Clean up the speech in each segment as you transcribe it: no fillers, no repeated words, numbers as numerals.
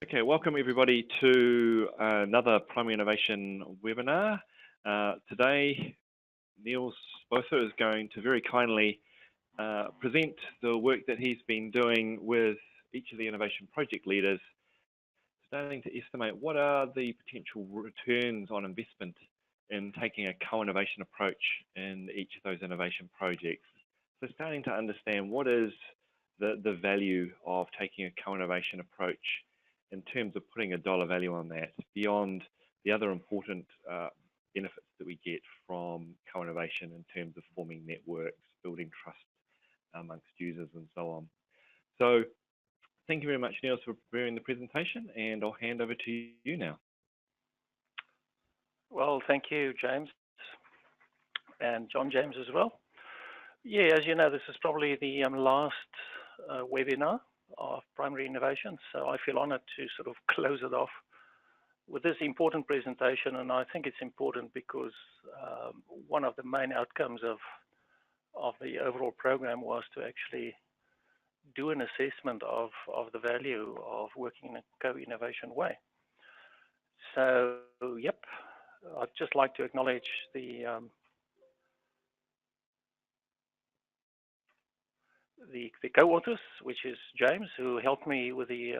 Okay, welcome everybody to another Primary Innovation webinar. Today, Neels Botha is going to very kindly present the work that he's been doing with each of the innovation project leaders, starting to estimate what are the potential returns on investment in taking a co-innovation approach in each of those innovation projects. So starting to understand what is the value of taking a co-innovation approach in terms of putting a dollar value on that, beyond the other important benefits that we get from co-innovation in terms of forming networks, building trust amongst users and so on. So thank you very much, Neels, for preparing the presentation, and I'll hand over to you now. Well, thank you, James, and John James as well. Yeah, as you know, this is probably the last webinar of primary innovation, so I feel honored to sort of close it off with this important presentation. And I think it's important because one of the main outcomes of the overall program was to actually do an assessment of the value of working in a co-innovation way. So, yep, I'd just like to acknowledge the co-authors, which is James, who helped me with the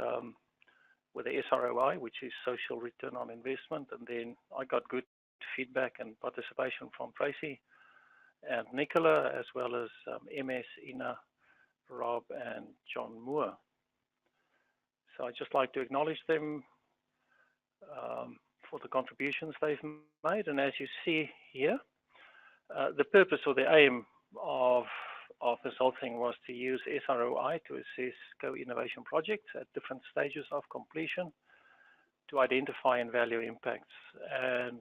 SROI, which is social return on investment, and then I got good feedback and participation from Tracy and Nicola, as well as MS, Ina, Rob, and John Moore. So I'd just like to acknowledge them for the contributions they've made. And as you see here, the purpose or the aim of this whole thing was to use SROI to assess co-innovation projects at different stages of completion to identify and value impacts. And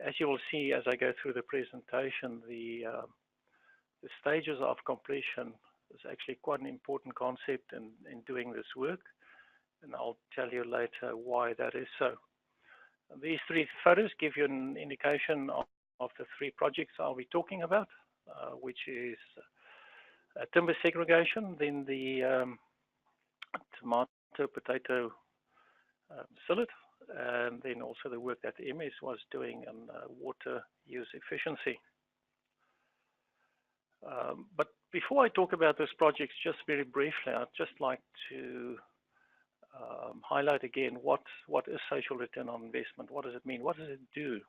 as you will see as I go through the presentation, the stages of completion is actually quite an important concept in doing this work, and I'll tell you later why that is so. These three photos give you an indication of the three projects I'll be talking about, which is timber segregation, then the tomato potato PSYLLID, and then also the work that MS was doing on water use efficiency. But before I talk about those projects, just very briefly, I'd just like to highlight again what is social return on investment. What does it mean? What does it do?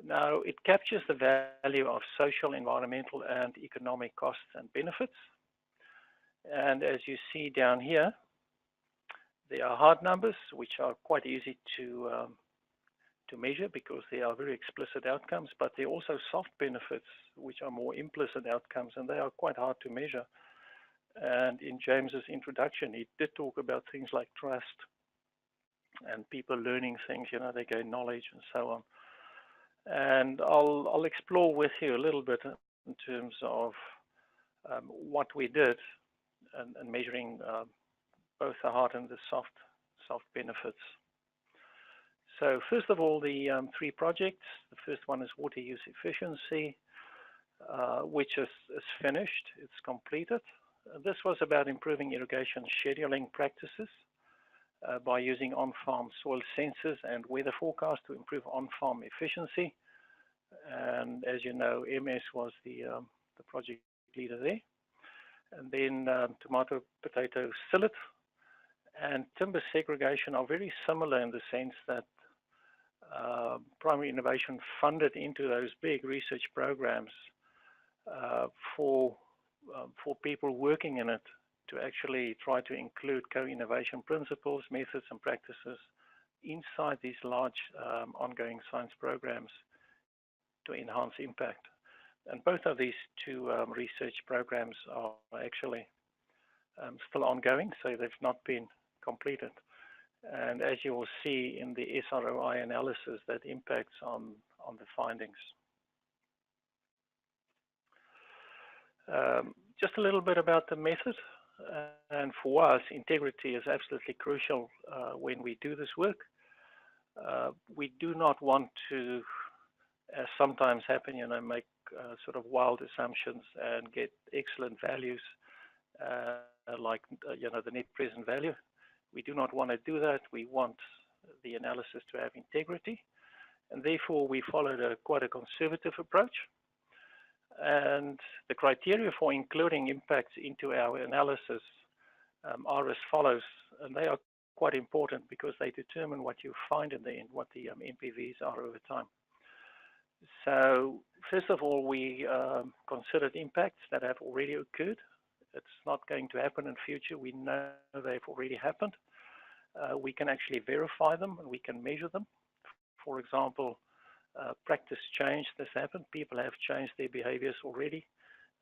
Now, it captures the value of social, environmental, and economic costs and benefits. And as you see down here, there are hard numbers, which are quite easy to measure because they are very explicit outcomes, but there are also soft benefits, which are more implicit outcomes, and they are quite hard to measure. And in James's introduction, he did talk about things like trust and people learning things, you know, they gain knowledge and so on. And I'll explore with you a little bit in terms of what we did and measuring both the hard and the soft benefits. So first of all, the three projects. The first one is water use efficiency, which is finished. It's completed. This was about improving irrigation scheduling practices by using on-farm soil sensors and weather forecasts to improve on-farm efficiency. And as you know, MS was the project leader there. And then tomato potato PSYLLID and timber segregation are very similar in the sense that primary innovation funded into those big research programs for people working in it to actually try to include co-innovation principles, methods, and practices inside these large ongoing science programs to enhance impact. And both of these two research programs are actually still ongoing, so they've not been completed. And as you will see in the SROI analysis, that impacts on the findings. Just a little bit about the method. And for us, integrity is absolutely crucial when we do this work. We do not want to, as sometimes happen, you know, make sort of wild assumptions and get excellent values like, you know, the net present value. We do not want to do that. We want the analysis to have integrity, and therefore we followed quite a conservative approach. And the criteria for including impacts into our analysis are as follows, and they are quite important because they determine what you find in the end, what the NPVs are over time. So first of all, we considered impacts that have already occurred. It's not going to happen in future. We know they've already happened. We can actually verify them and we can measure them. For example, practice change has happened. People have changed their behaviors already,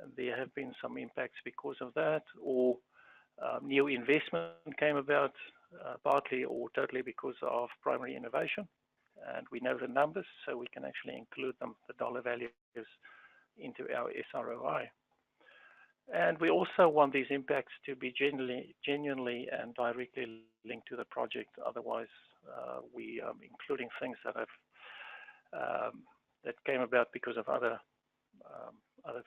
and there have been some impacts because of that, or new investment came about partly or totally because of primary innovation. And we know the numbers, so we can actually include them, the dollar values, into our SROI. And we also want these impacts to be genuinely and directly linked to the project. Otherwise, we are including things that have that came about because of other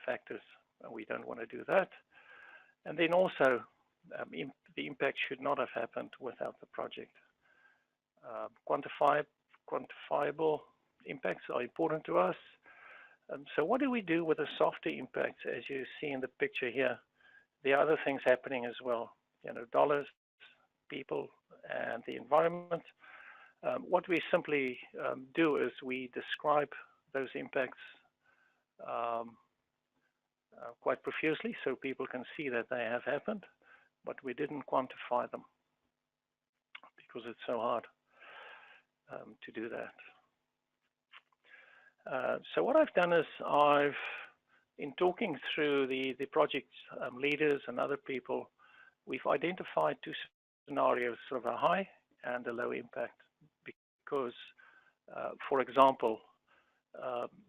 factors, and we don't want to do that. And then also, the impact should not have happened without the project. Quantifiable impacts are important to us. So what do we do with the softer impacts? As you see in the picture here, there are other things happening as well. You know, dollars, people, and the environment. What we simply do is we describe those impacts quite profusely so people can see that they have happened, but we didn't quantify them because it's so hard to do that. So what I've done is in talking through the project leaders and other people, we've identified two scenarios, sort of a high and a low impact, because, for example,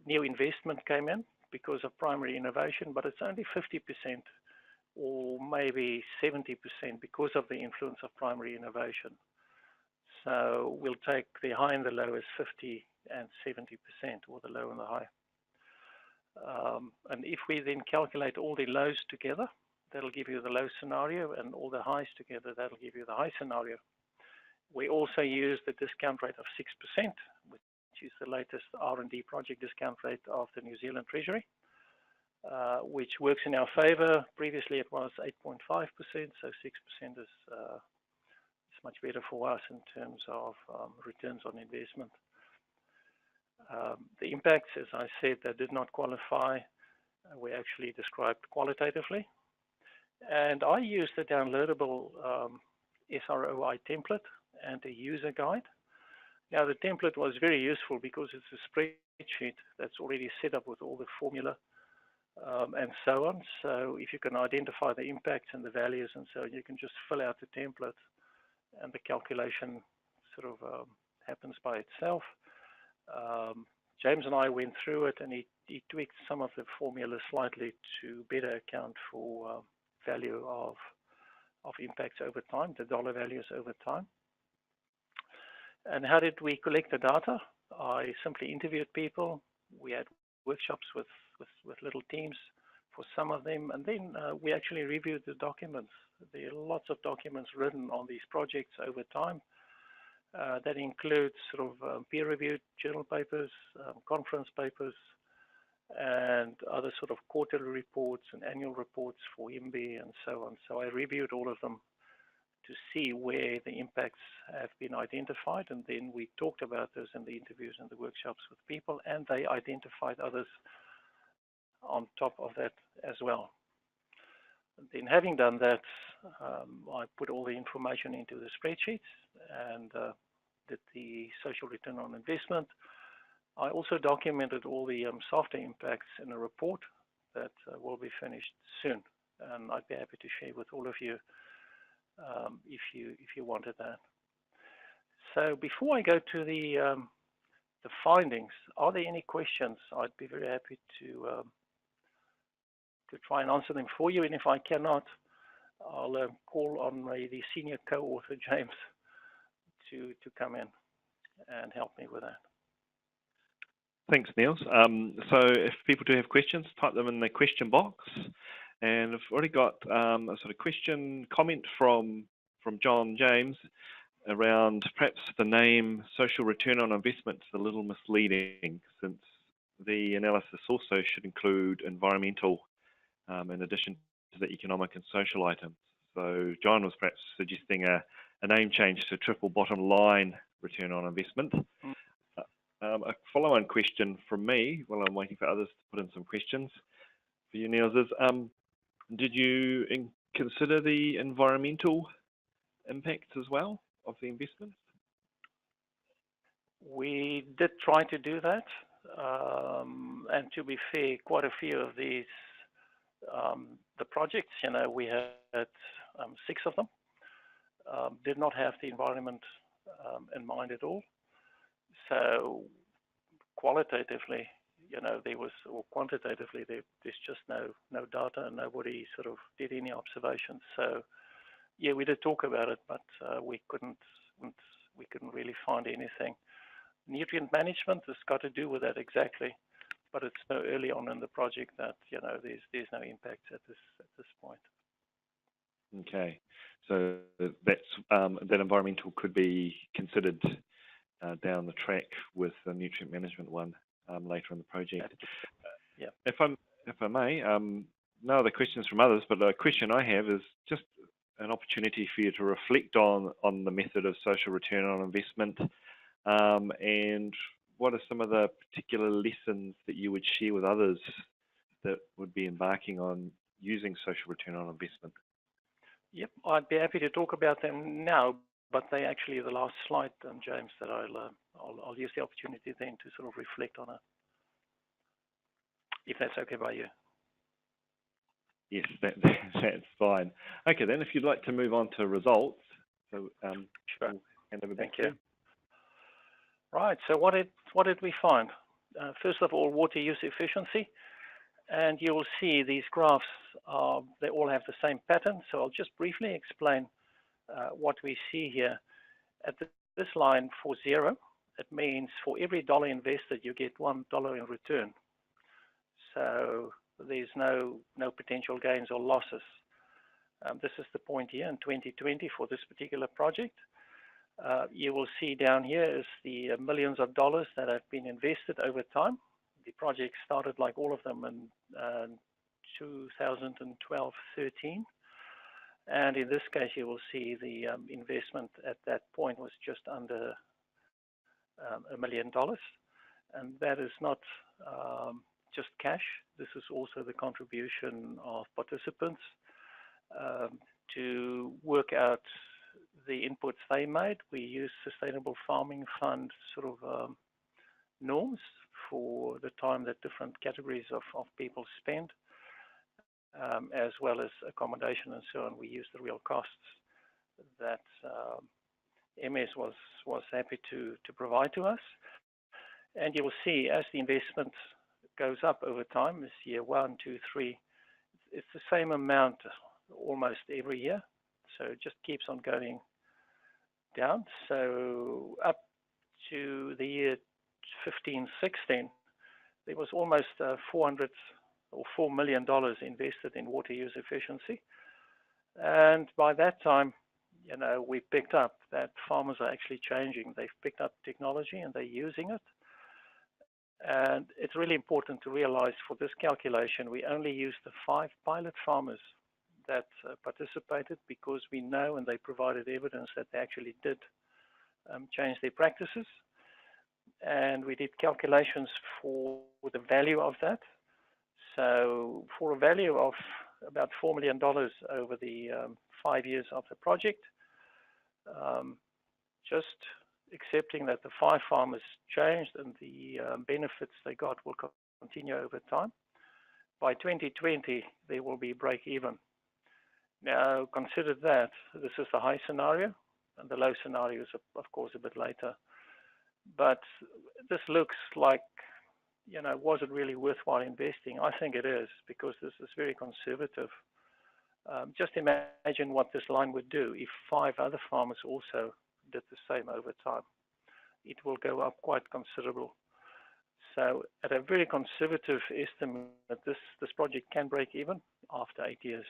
new investment came in because of primary innovation, but it's only 50% or maybe 70% because of the influence of primary innovation. So we'll take the high and the low as 50 and 70%, or the low and the high. And if we then calculate all the lows together, that'll give you the low scenario, and all the highs together, that'll give you the high scenario. We also use the discount rate of 6%, which is the latest R&D project discount rate of the New Zealand Treasury, which works in our favor. Previously it was 8.5%, so 6% is much better for us in terms of returns on investment. The impacts, as I said, that did not qualify, we actually described qualitatively. And I used the downloadable SROI template and a user guide. Now, the template was very useful because it's a spreadsheet that's already set up with all the formula and so on. So if you can identify the impacts and the values and so on, you can just fill out the template and the calculation sort of happens by itself. James and I went through it, and he tweaked some of the formula slightly to better account for value of impacts over time, the dollar values over time. And how did we collect the data? I simply interviewed people. We had workshops with little teams for some of them, and then we actually reviewed the documents. There are lots of documents written on these projects over time. That includes sort of peer-reviewed journal papers, conference papers, and other sort of quarterly reports and annual reports for MB and so on. So I reviewed all of them to see where the impacts have been identified, and then we talked about those in the interviews and the workshops with people, and they identified others on top of that as well. And then having done that, I put all the information into the spreadsheets and did the social return on investment. I also documented all the softer impacts in a report that will be finished soon, and I'd be happy to share with all of you if you wanted that. So before I go to the findings, are there any questions? I'd be very happy to try and answer them for you, and if I cannot, I'll call on the senior co-author, James, to come in and help me with that. Thanks, Neels. So if people do have questions, type them in the question box. And I've already got a sort of comment from from John James around perhaps the name social return on investment is a little misleading, since the analysis also should include environmental in addition to the economic and social items. So John was perhaps suggesting a name change to triple bottom line return on investment. A follow-on question from me, while I'm waiting for others to put in some questions for you, Neels, is did you consider the environmental impacts as well of the investment? We did try to do that, and to be fair, quite a few of these, the projects, we had 6 of them, did not have the environment in mind at all. So qualitatively, there was, or quantitatively, there's just no data, and nobody sort of did any observations. So yeah, we did talk about it, but we couldn't really find anything. Nutrient management has got to do with that exactly, but it's so early on in the project that there's no impact at this point. Okay, so that's that environmental could be considered down the track with the nutrient management one later in the project. Yeah. If I may, no other questions from others, but the question I have is just an opportunity for you to reflect on the method of social return on investment, and what are some of the particular lessons that you would share with others that would be embarking on using social return on investment? Yep, I'd be happy to talk about them now, but they actually the last slide, James, that I'll use the opportunity then to sort of reflect on it, if that's okay by you. Yes, that's fine. Okay, then if you'd like to move on to results, so sure. We'll hand over back to you. Right. So what did we find? First of all, water use efficiency, and you will see these graphs they all have the same pattern. So I'll just briefly explain what we see here. At this line for 0, it means for every dollar invested, you get $1 in return. So there's no potential gains or losses. This is the point here in 2020 for this particular project. You will see down here is the millions of dollars that have been invested over time. The project started, like all of them, in 2012-13. And in this case, you will see the investment at that point was just under $1 million. And that is not just cash. This is also the contribution of participants to work out the inputs they made. We use Sustainable Farming Fund sort of norms for the time that different categories of people spend, as well as accommodation and so on. We use the real costs that MS was happy to provide to us. And you will see as the investment goes up over time, this year 1, 2, 3, it's the same amount almost every year. So it just keeps on going down. So up to the year 15, 16, there was almost $400 or $4 million invested in water use efficiency. And by that time, we picked up that farmers are actually changing. They've picked up technology and they're using it. And it's really important to realize for this calculation, we only used the 5 pilot farmers that participated, because we know and they provided evidence that they actually did change their practices. And we did calculations for the value of that. So for a value of about $4 million over the 5 years of the project, just accepting that the 5 farmers changed and the benefits they got will continue over time. By 2020, they will be break even. Now, consider that this is the high scenario, and the low scenario is, of course, a bit later. But this looks like, was it really worthwhile investing? I think it is, because this is very conservative. Just imagine what this line would do if 5 other farmers also did the same over time. It will go up quite considerable. So at a very conservative estimate, this project can break even after 8 years.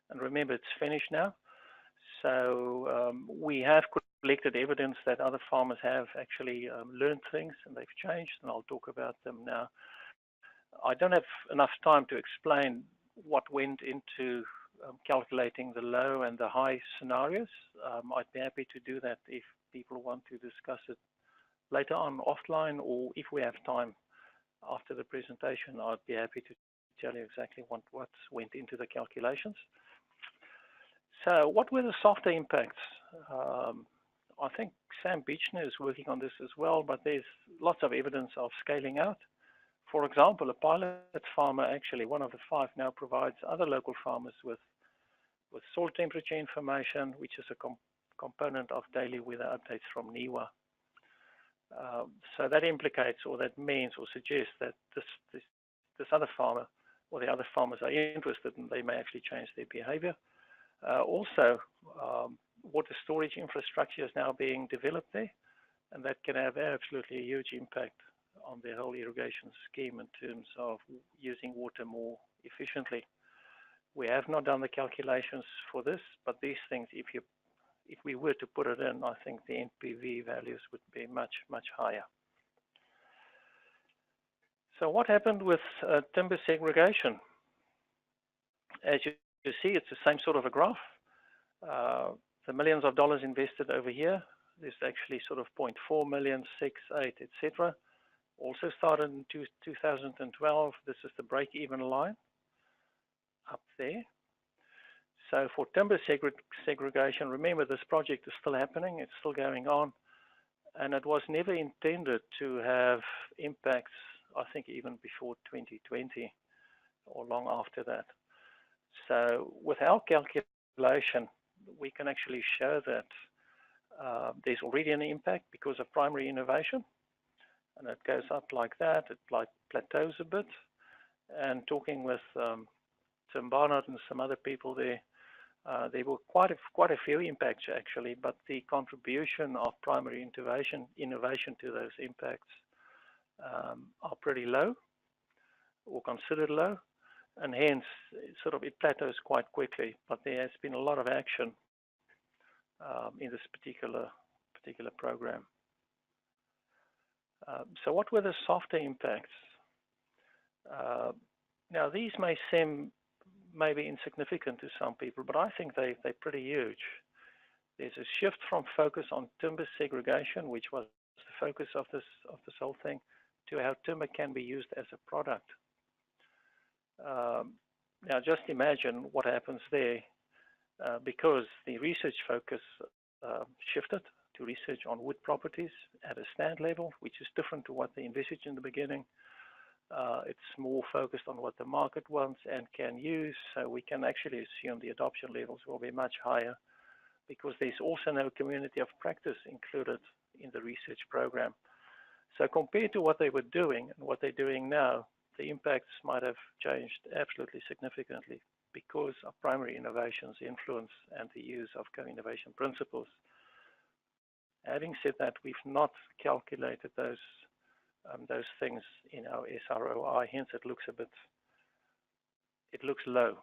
And remember, it's finished now. So we have collected evidence that other farmers have actually learned things and they've changed, and I'll talk about them now. I don't have enough time to explain what went into calculating the low and the high scenarios. I'd be happy to do that if people want to discuss it later on offline, or if we have time after the presentation, I'd be happy to tell you exactly what went into the calculations. So what were the softer impacts? I think Sam Beechner is working on this as well, but there's lots of evidence of scaling out. For example, a pilot farmer, actually one of the 5 now, provides other local farmers with soil temperature information, which is a component of daily weather updates from NIWA. So that implicates, or that means, or suggests that this other farmer, or the other farmers, are interested, and they may actually change their behavior. Also, water storage infrastructure is now being developed there, and that can have absolutely a huge impact on the whole irrigation scheme in terms of using water more efficiently. We have not done the calculations for this, but these things, if we were to put it in, I think the NPV values would be much, much higher. So what happened with timber segregation? As you see, it's the same sort of a graph. The millions of dollars invested over here, there's actually sort of 0.4 million, 6, 8, etc. Also started in 2012. This is the break-even line up there. So for timber segregation, remember this project is still happening, it's still going on, and it was never intended to have impacts, I think, even before 2020 or long after that. So with our calculation, we can actually show that there's already an impact because of primary innovation, and it goes up like that, it like plateaus a bit. And talking with Tim Barnard and some other people there were quite a few impacts actually, but the contribution of primary innovation to those impacts are pretty low, or considered low, and hence it plateaus quite quickly. But there has been a lot of action in this particular program. So what were the softer impacts? Now these may seem maybe insignificant to some people, but I think they're pretty huge. There's a shift from focus on timber segregation, which was the focus of this whole thing, to how timber can be used as a product. Now just imagine what happens there, because the research focus shifted to research on wood properties at a stand level, which is different to what they envisaged in the beginning. It's more focused on what the market wants and can use, so we can actually assume the adoption levels will be much higher, because there's also no community of practice included in the research program. So compared to what they were doing and what they're doing now, the impacts might have changed absolutely significantly because of primary innovation's influence and the use of co-innovation principles. Having said that, we've not calculated those things in our SROI, hence it looks low.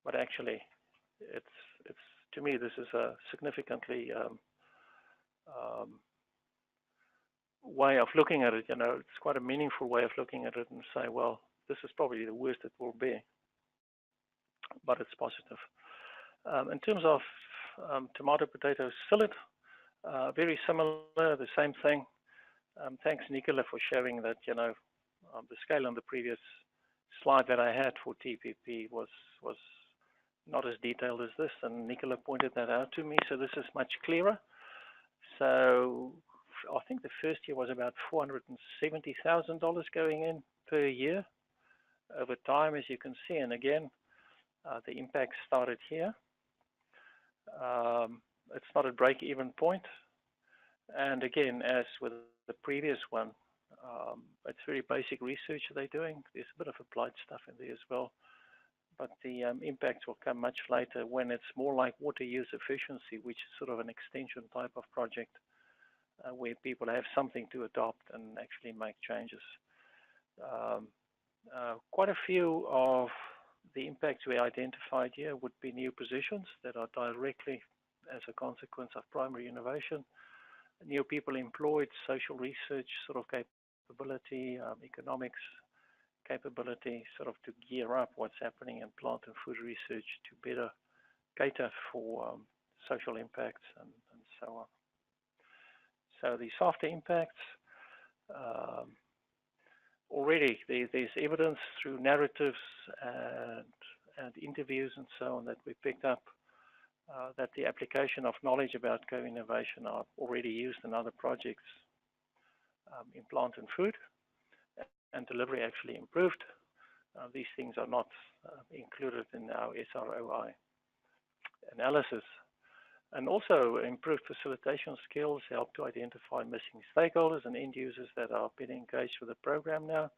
But actually, it's to me, this is a significantly way of looking at it. You know, it's quite a meaningful way of looking at it and say, well, this is probably the worst it will be, but it's positive. In terms of tomato, potato, psyllid, very similar, the same thing. Thanks, Nicola, for sharing that. You know, the scale on the previous slide that I had for TPP was not as detailed as this, and Nicola pointed that out to me, so this is much clearer. So I think the first year was about $470,000 going in per year over time, as you can see, and again, the impact started here. It's not a break-even point, and again, as with the previous one, it's very basic research they're doing. There's a bit of applied stuff in there as well, but the impacts will come much later when it's more like water use efficiency, which is sort of an extension type of project where people have something to adopt and actually make changes. Quite a few of The impacts we identified here would be new positions that are directly as a consequence of primary innovation, new people employed, social research sort of capability, economics capability, sort of to gear up what's happening in plant and food research to better cater for social impacts and so on. So the softer impacts, already there's evidence through narratives and interviews and so on that we picked up that the application of knowledge about co-innovation are already used in other projects in plant and food, and delivery actually improved. These things are not included in our SROI analysis. And also improved facilitation skills help to identify missing stakeholders and end users that are being engaged with the program now.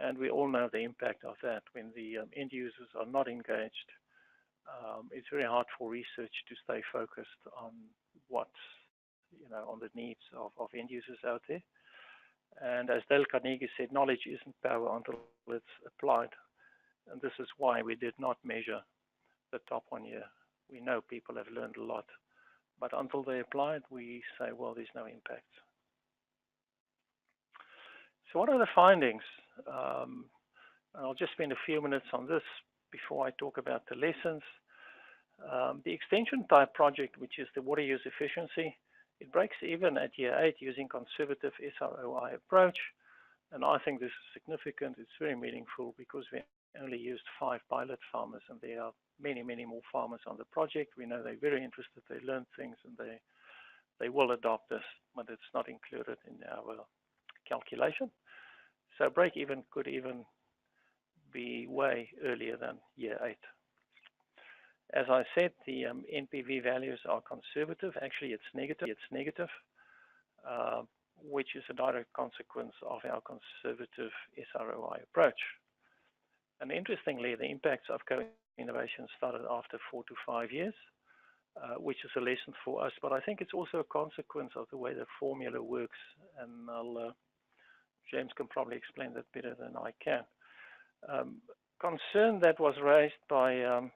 And we all know the impact of that. When the end users are not engaged, it's very hard for research to stay focused on what's, on the needs of end users out there. And as Dale Carnegie said, knowledge isn't power until it's applied. And this is why we did not measure the top 1 year. We know people have learned a lot, but until they apply it, we say, well, there's no impact. So what are the findings? I'll just spend a few minutes on this before I talk about the lessons. The extension type project, which is the water use efficiency, it breaks even at year 8 using conservative SROI approach. And I think this is significant. It's very meaningful because we only used 5 pilot farmers, and there are many, many more farmers on the project. We know they're very interested, they learn things, and they will adopt this, but it's not included in our calculation. So break even could even be way earlier than year 8. As I said, the NPV values are conservative. Actually, it's negative, which is a direct consequence of our conservative SROI approach. And interestingly, the impacts of co-innovation started after 4 to 5 years, which is a lesson for us. But I think it's also a consequence of the way the formula works. And James can probably explain that better than I can. Concern that was raised by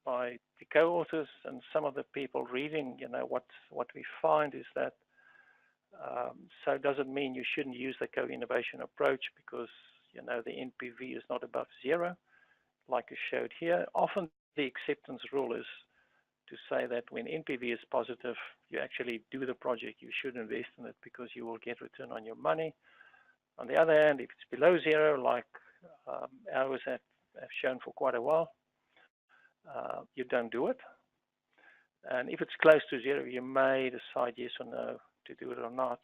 the co-authors and some of the people reading, what we find is that, so does it mean you shouldn't use the co-innovation approach because, the NPV is not above 0, like I showed here? Often the acceptance rule is to say that when NPV is positive, you actually do the project, you should invest in it because you will get return on your money. On the other hand, if it's below 0, like ours have shown for quite a while, you don't do it. And if it's close to 0, you may decide yes or no to do it or not.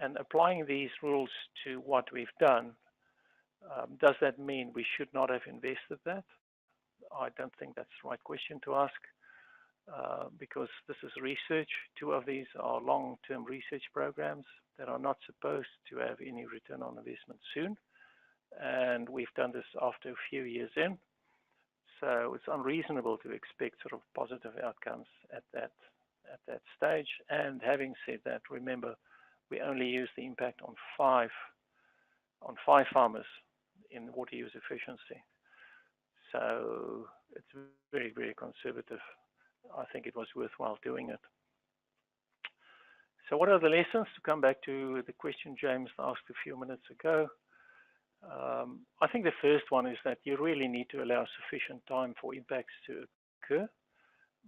And applying these rules to what we've done, does that mean we should not have invested that? I don't think that's the right question to ask, because this is research. 2 of these are long-term research programs that are not supposed to have any return on investment soon. And we've done this after a few years in. So it's unreasonable to expect sort of positive outcomes at that stage. And having said that, remember, we only use the impact on 5 farmers in water use efficiency. So it's very, very conservative. I think it was worthwhile doing it. So what are the lessons? To come back to the question James asked a few minutes ago, I think the first one is that you really need to allow sufficient time for impacts to occur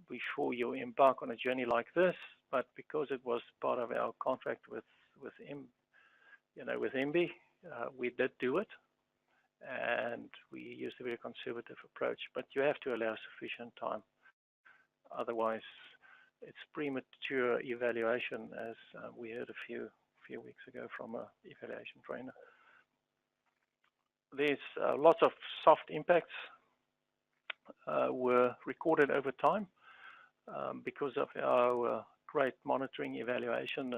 before you embark on a journey like this. But because it was part of our contract with MB, we did do it, and we used a very conservative approach. But you have to allow sufficient time, otherwise it's premature evaluation, as we heard a few weeks ago from an evaluation trainer. There's lots of soft impacts were recorded over time because of our great monitoring evaluation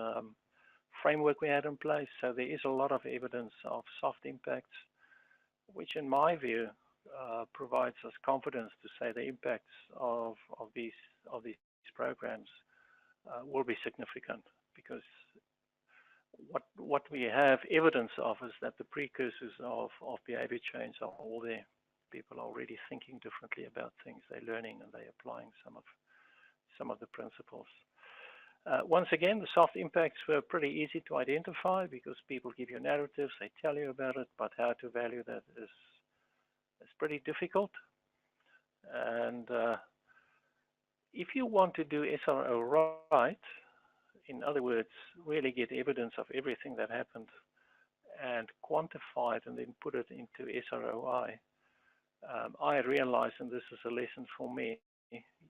framework we had in place. So there is a lot of evidence of soft impacts, which in my view provides us confidence to say the impacts of these programs will be significant, because what we have evidence of is that the precursors of behavior change are all there. People are already thinking differently about things. They're learning and they're applying some of the principles. Once again, the soft impacts were pretty easy to identify because people give you narratives, they tell you about it, but how to value that is pretty difficult. And if you want to do SRO right, in other words, really get evidence of everything that happened and quantify it and then put it into SROI, I realize, and this is a lesson for me,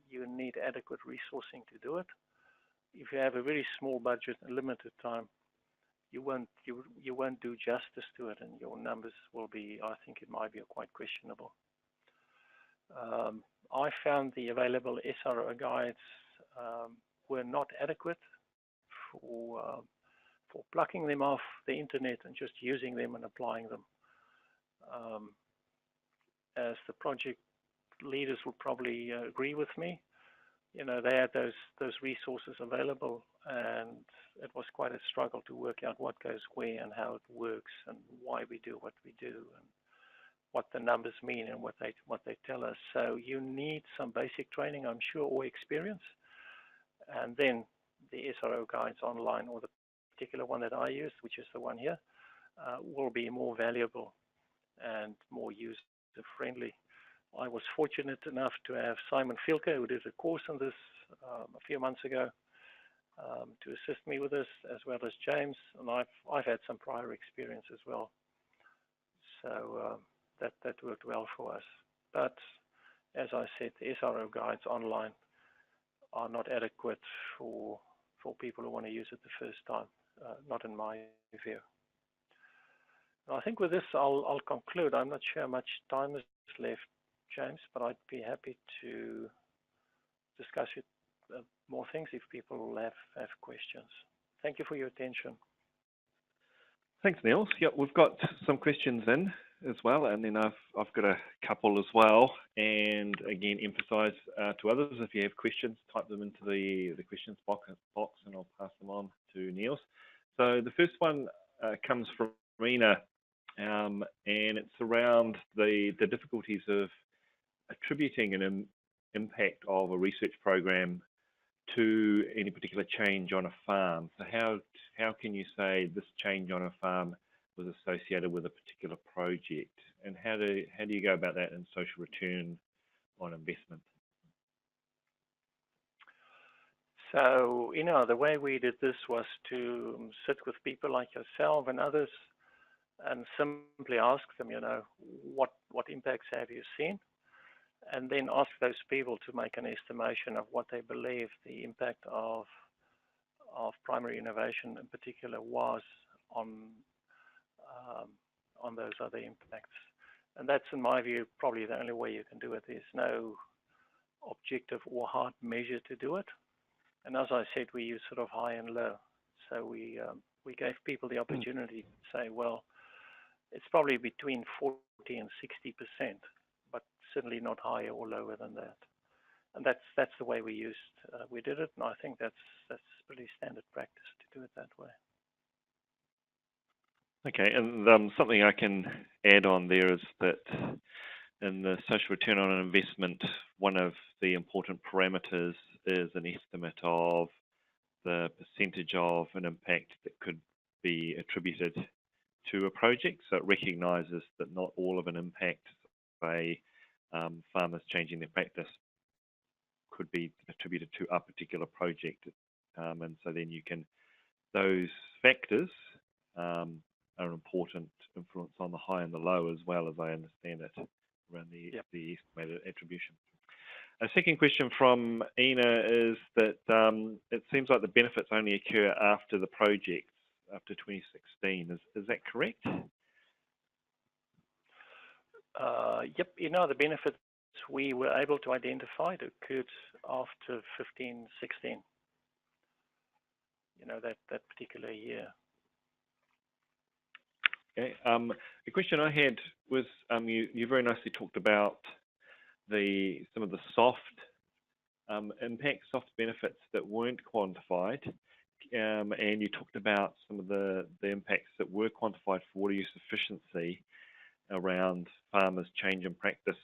you need adequate resourcing to do it. If you have a very small budget and limited time, you won't do justice to it, and your numbers will be, I think it might be quite questionable. I found the available SRO guides were not adequate for plucking them off the internet and just using them and applying them. As the project leaders will probably agree with me, you know, they had those resources available, and it was quite a struggle to work out what goes where and how it works and why we do what we do and what the numbers mean and what they tell us. So you need some basic training, I'm sure, or experience, and then the SRO guides online, or the particular one that I used, which is the one here, will be more valuable and more user-friendly. I was fortunate enough to have Simon Fielke, who did a course on this a few months ago, to assist me with this, as well as James, and I've had some prior experience as well. So that worked well for us. But as I said, the SRO guides online are not adequate for people who want to use it the first time, not in my view. I think with this, I'll conclude. I'm not sure how much time is left, James, but I'd be happy to discuss it, more things if people have questions. Thank you for your attention. Thanks, Neels. Yeah, we've got some questions in as well, and then I've got a couple as well. And again, emphasise to others, if you have questions, type them into the questions box, and I'll pass them on to Neels. So the first one comes from Rena, and it's around the difficulties of attributing an impact of a research program to any particular change on a farm. So how can you say this change on a farm was associated with a particular project, and how do you go about that in social return on investment? So, you know, the way we did this was to sit with people like yourself and others and simply ask them, you know, what impacts have you seen? And then ask those people to make an estimation of what they believe the impact of primary innovation in particular was on those other impacts. And that's, in my view, probably the only way you can do it. There's no objective or hard measure to do it. And as I said, we use sort of high and low. So we gave people the opportunity to say, well, it's probably between 40 and 60%, but certainly not higher or lower than that. And that's the way we did it, and I think that's pretty standard practice to do it that way. Okay, and something I can add on there is that in the social return on an investment, one of the important parameters is an estimate of the percentage of an impact that could be attributed to a project. So it recognises that not all of an impact, say, farmers changing their practice, could be attributed to a particular project. And so then those factors are an important influence on the high and the low, as well, as I understand it, around the estimated attribution. A second question from Ina is that it seems like the benefits only occur after the project, after 2016. Is that correct? Yep, you know, the benefits we were able to identify occurred after 15, 16. You know, that particular year. Okay. The question I had was, you very nicely talked about some of the soft impacts, soft benefits that weren't quantified, and you talked about some of the change in practice.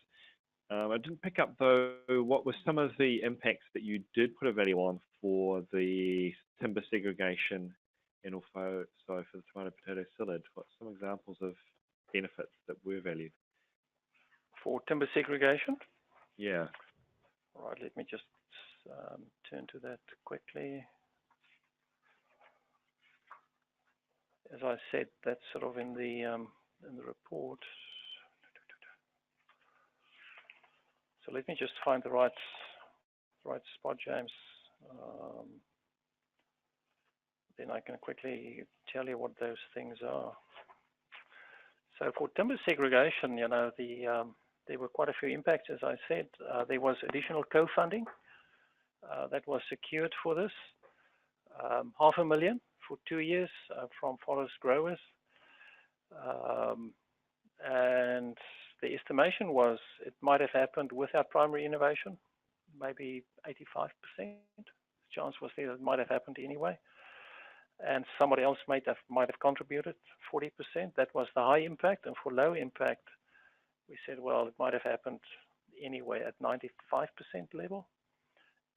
I didn't pick up though, what were some of the impacts that you did put a value on for the timber segregation and also for the tomato potato psyllid? What's some examples of benefits that were valued? For timber segregation? Yeah. All right, let me just turn to that quickly. As I said, that's sort of in the report. So let me just find the right spot, James. Then I can quickly tell you what those things are. So for timber segregation, you know, there were quite a few impacts, as I said. There was additional co-funding that was secured for this, $500,000 for 2 years from forest growers. And the estimation was it might have happened without primary innovation, maybe 85%. The chance was there that it might have happened anyway. And somebody else might have contributed 40%. That was the high impact. And for low impact, we said, well, it might have happened anyway at 95% level,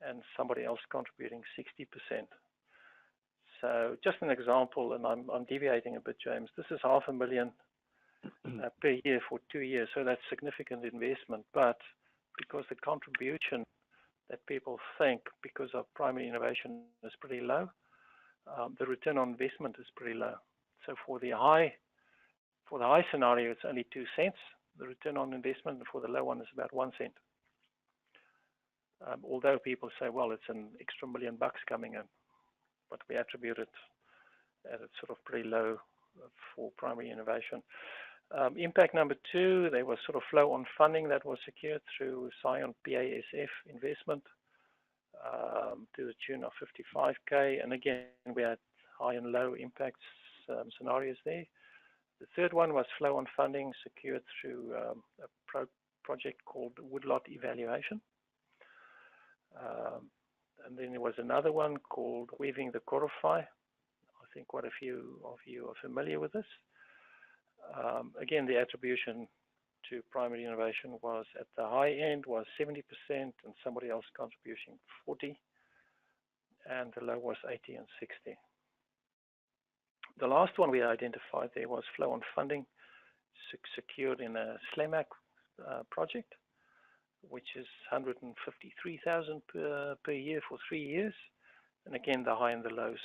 and somebody else contributing 60%. So just an example, and I'm deviating a bit, James. This is $500,000 per year for 2 years, so that's significant investment. But because the contribution that people think because of primary innovation is pretty low, the return on investment is pretty low. So for the high scenario, it's only 2 cents. The return on investment for the low one is about 1 cent. Although people say, well, it's an extra $1 million coming in, but we attribute it as it's sort of pretty low for primary innovation. Impact number 2, there was sort of flow on funding that was secured through Scion PASF investment to the tune of 55K. And again, we had high and low impacts scenarios there. The third one was flow on funding secured through a project called Woodlot Evaluation. And then there was another one called Weaving the Korofai. I think quite a few of you are familiar with this. Again, the attribution to primary innovation was at the high end was 70% and somebody else contributing 40%, and the low was 80 and 60. The last one we identified there was flow on funding secured in a SLAMAC project, which is $153,000 per year for 3 years, and again the high and the lows.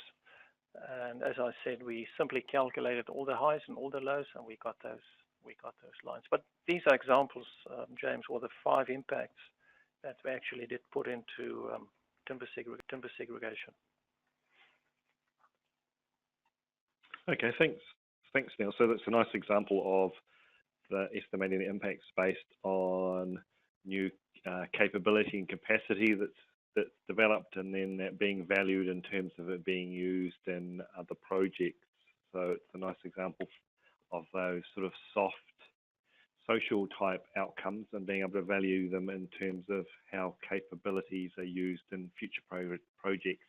And as I said, we simply calculated all the highs and all the lows, and we got those lines. But these are examples, James, or the 5 impacts that we actually did put into timber segregation. Okay, thanks, Neil. So that's a nice example of the estimating the impacts based on new capability and capacity that's developed, and then that being valued in terms of it being used in other projects. So it's a nice example of those sort of soft social type outcomes and being able to value them in terms of how capabilities are used in future projects.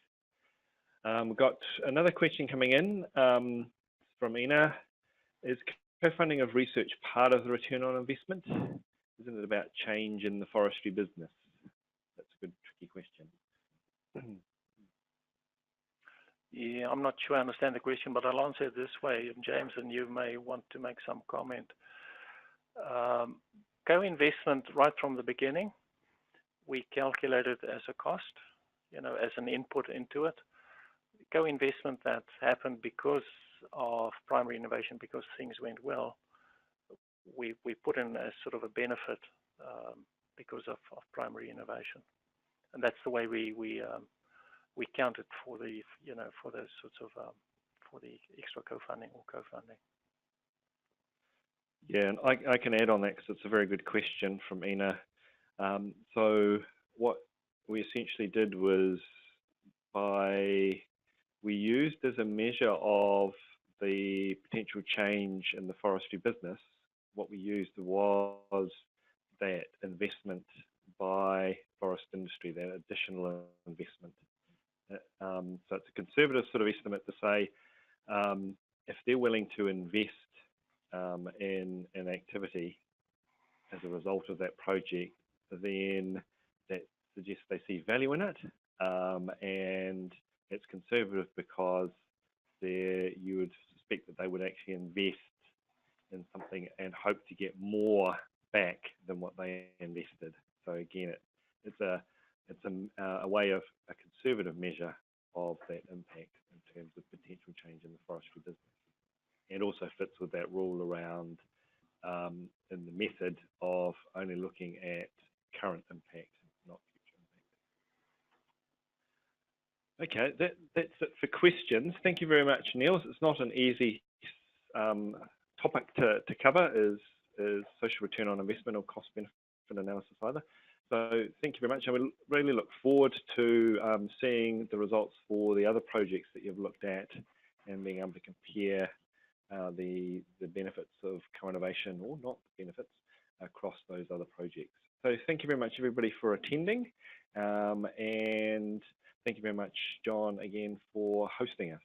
We've got another question coming in from Ina. Is co-funding of research part of the return on investment? Isn't it about change in the forestry business? That's a good, tricky question. Yeah, I'm not sure I understand the question, but I'll answer it this way, James, and you may want to make some comment. Co-investment right from the beginning, we calculated as a cost, as an input into it. Co-investment that happened because of primary innovation, because things went well, we put in as sort of a benefit because of primary innovation, and that's the way we counted for the for those sorts of for the extra co-funding or co-funding. Yeah, and I can add on that because it's a very good question from Ina. So what we essentially did was we used as a measure of the potential change in the forestry business, what we used was that investment by forest industry, that additional investment. So it's a conservative sort of estimate to say if they're willing to invest in activity as a result of that project, then that suggests they see value in it, and it's conservative because you would suspect that they would actually invest in something and hope to get more back than what they invested. So again, it's a way of a conservative measure of that impact in terms of potential change in the forestry business, and also fits with that rule around in the method of only looking at current impact, not future impact. Okay, that's it for questions. Thank you very much, Neels. It's not an easy topic to cover, is social return on investment or cost benefit analysis either. So thank you very much. I would really look forward to seeing the results for the other projects that you've looked at and being able to compare the benefits of co-innovation, or not the benefits, across those other projects. So thank you very much, everybody, for attending, and thank you very much, John, again, for hosting us.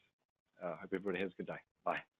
I hope everybody has a good day. Bye.